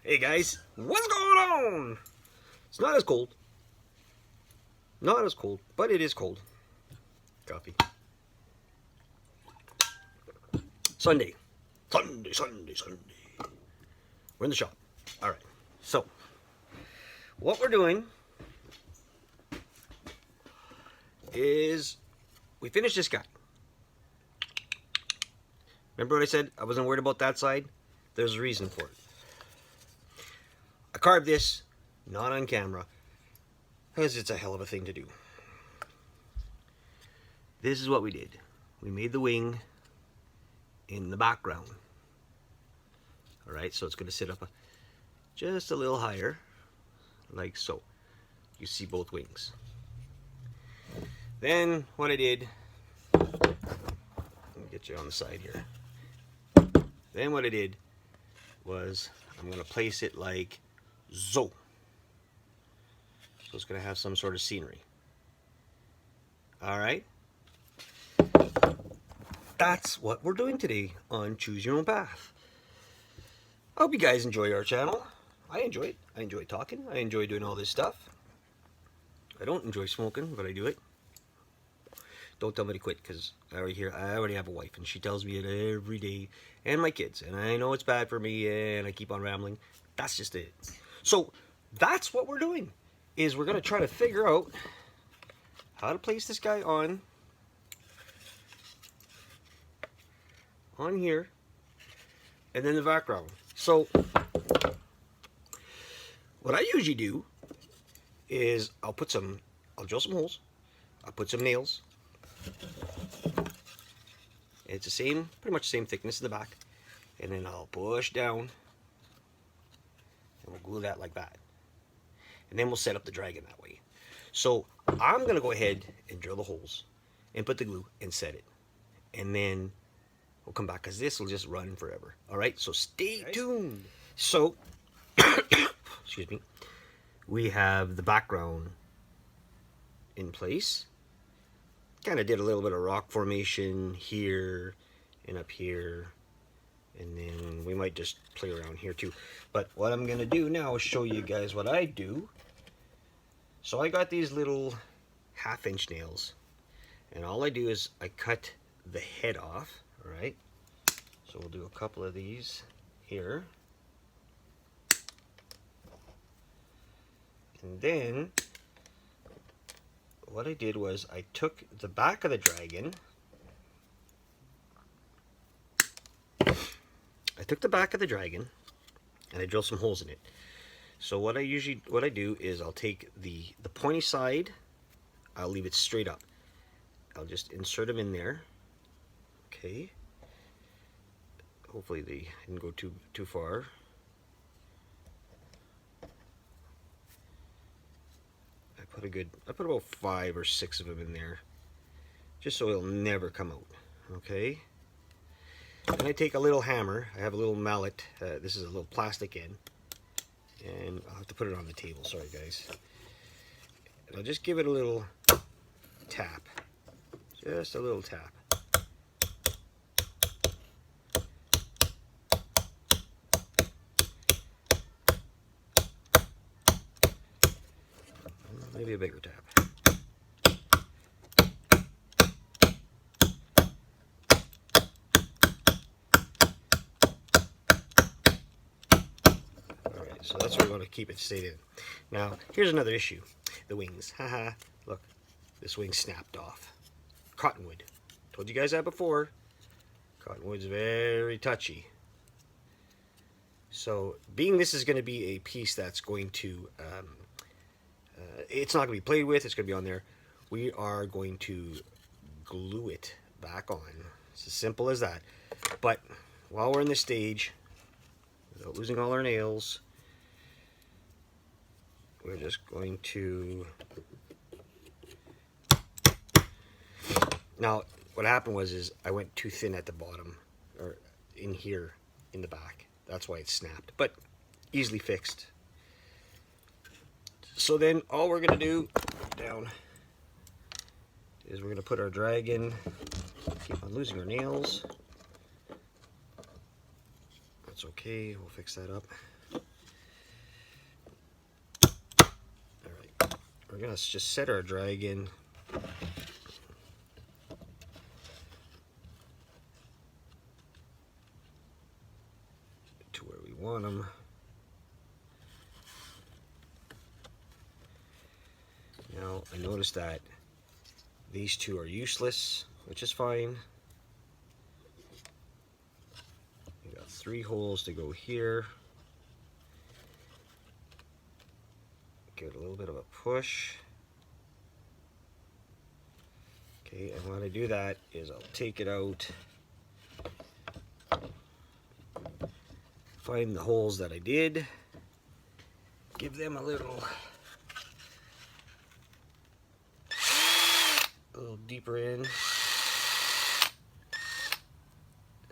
Hey guys, what's going on? It's not as cold. Not as cold, but it is cold. Coffee. Sunday. We're in the shop. All right. So, what we're doing is we finished this guy. Remember what I said? I wasn't worried about that side. There's a reason for it. I carved this, not on camera, because it's a hell of a thing to do. This is what we did. We made the wing in the background. Alright, so it's going to sit up just a little higher, like so. You see both wings. Then what I did, let me get you on the side here. Then what I did was I'm going to place it like so. So it's going to have some sort of scenery. Alright? That's what we're doing today on Choose Your Own Path. I hope you guys enjoy our channel. I enjoy it. I enjoy talking. I enjoy doing all this stuff. I don't enjoy smoking, but I do it. Don't tell me to quit, because I already have a wife, and she tells me it every day, and my kids, and I know it's bad for me, and I keep on rambling. That's just it. So that's what we're doing, is we're going to try to figure out how to place this guy on here, and then the background. So what I usually do is I'll drill some holes, I'll put some nails. It's the same, pretty much the same thickness in the back, and then I'll push down, and we'll glue that like that, and then we'll set up the dragon that way. So I'm gonna go ahead and drill the holes, and put the glue and set it, and then we'll come back because this will just run forever. All right, so stay tuned. So, excuse me, we have the background in place. Kind of did a little bit of rock formation here and up here, and then we might just play around here too. But what I'm gonna do now is show you guys what I do. So I got these little 1/2-inch nails, and all I do is I cut the head off. All right, so we'll do a couple of these here, and then what I did was I took the back of the dragon, and I drilled some holes in it. So what I do is I'll take the pointy side, I'll leave it straight up. I'll just insert them in there. Okay. Hopefully they didn't go too far. I put about 5 or 6 of them in there, just so it'll never come out. Okay. Then I take a little hammer. I have a little mallet. This is a little plastic end, and I'll have to put it on the table. Sorry, guys. And I'll just give it a little tap, just a little tap. Maybe a bigger tap. Alright, so that's where we want to keep it stayed in. Now, here's another issue. The wings. Haha. Look, this wing snapped off. Cottonwood. Told you guys that before. Cottonwood's very touchy. So, being this is going to be a piece that's going to it's not going to be played with, it's going to be on there. We are going to glue it back on. It's as simple as that. But while we're in this stage, without losing all our nails, we're just going to... Now, what happened was I went too thin at the bottom, or in here, in the back. That's why it snapped, but easily fixed. So then all we're going to do down is we're going to put our dragon, keep on losing our nails. That's okay, we'll fix that up. we're gonna just set our dragon to where we want them. Now I noticed that these two are useless, which is fine. We got 3 holes to go here. Give it a little bit of a push. Okay, and when I do that is I'll take it out, find the holes that I did, give them a little deeper in.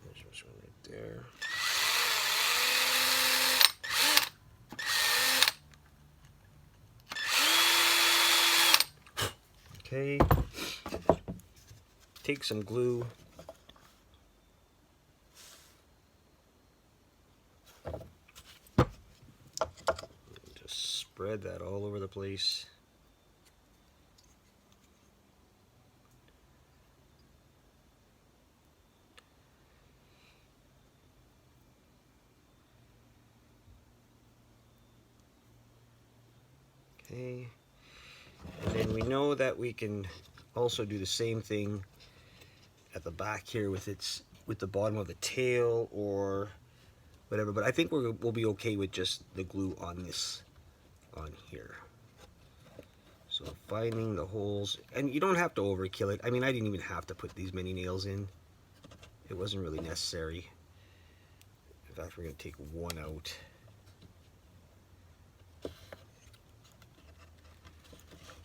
There's one right there. Okay, take some glue. Just spread that all over the place. Okay, and then we know that we can also do the same thing at the back here with the bottom of the tail or whatever, but I think we'll be okay with just the glue on this, on here. So finding the holes, and you don't have to overkill it. I mean, I didn't even have to put these many nails in. It wasn't really necessary. In fact, we're going to take one out.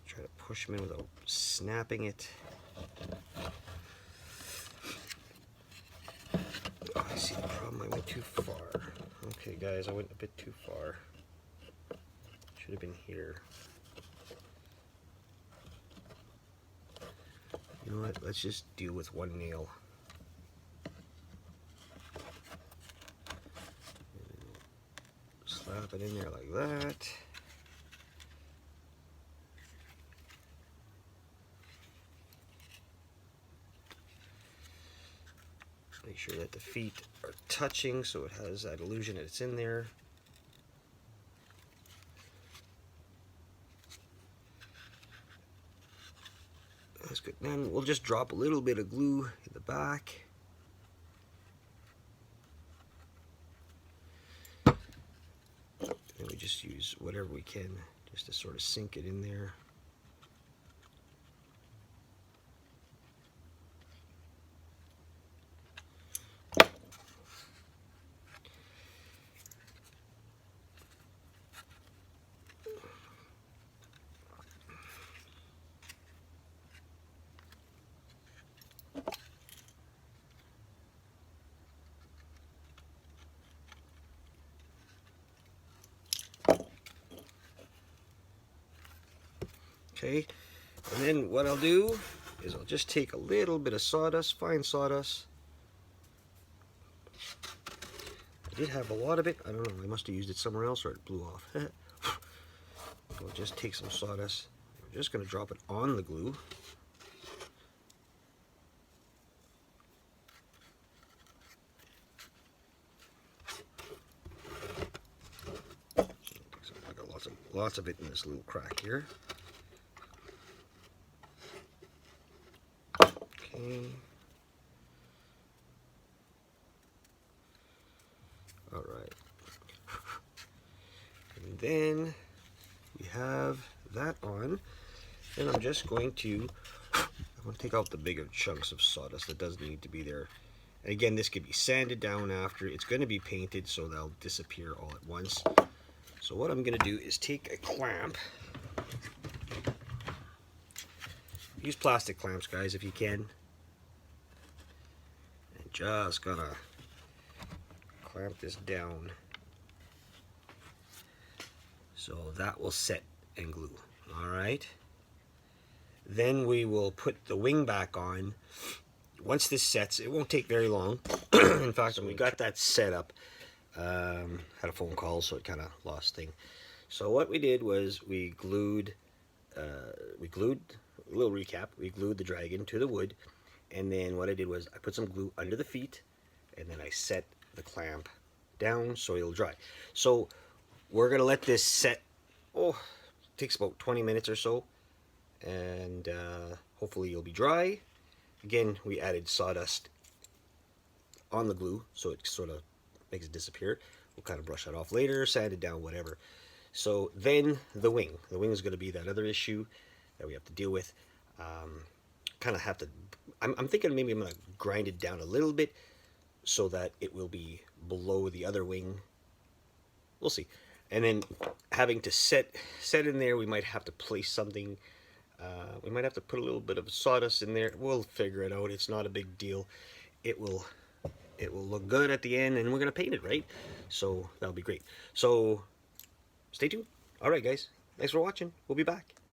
Try to push them in without snapping it. Oh, I see the problem. I went too far. Okay, guys, I went a bit too far. Should have been here. You know what? Let's just deal with one nail. Slap it in there like that. Make sure that the feet are touching so it has that illusion that it's in there. That's good. Then we'll just drop a little bit of glue in the back. And we just use whatever we can just to sort of sink it in there. Okay, and then what I'll do is I'll just take a little bit of sawdust, fine sawdust. I did have a lot of it. I don't know, I must have used it somewhere else or it blew off. I'll just take some sawdust. I'm just going to drop it on the glue. I got lots of it in this little crack here. Okay. All right. And then we have that on. And I'm just going to take out the bigger chunks of sawdust that doesn't need to be there. And again, this could be sanded down after. It's going to be painted, so they'll disappear all at once. So what I'm going to do is take a clamp. Use plastic clamps, guys, if you can. And just gonna clamp this down so that will set and glue. All right. Then we will put the wing back on. Once this sets, it won't take very long. In fact, when we got that set up, had a phone call, so it kind of lost thing. So what we did was we glued we glued, a little recap, we glued the dragon to the wood, and then what I did was I put some glue under the feet, and then I set the clamp down so it'll dry. So we're gonna let this set, oh, it takes about 20 minutes or so, and hopefully it'll be dry. Again, we added sawdust on the glue so it sort of makes it disappear. We'll kind of brush that off later, sand it down, whatever. So then the wing is going to be that other issue that we have to deal with. Kind of have to, I'm thinking maybe I'm going to grind it down a little bit so that it will be below the other wing. We'll see. And then having to set in there, we might have to place something. We might have to put a little bit of sawdust in there. We'll figure it out. It's not a big deal. It will look good at the end, and we're going to paint it, right? So that'll be great. So stay tuned. All right, guys. Thanks for watching. We'll be back.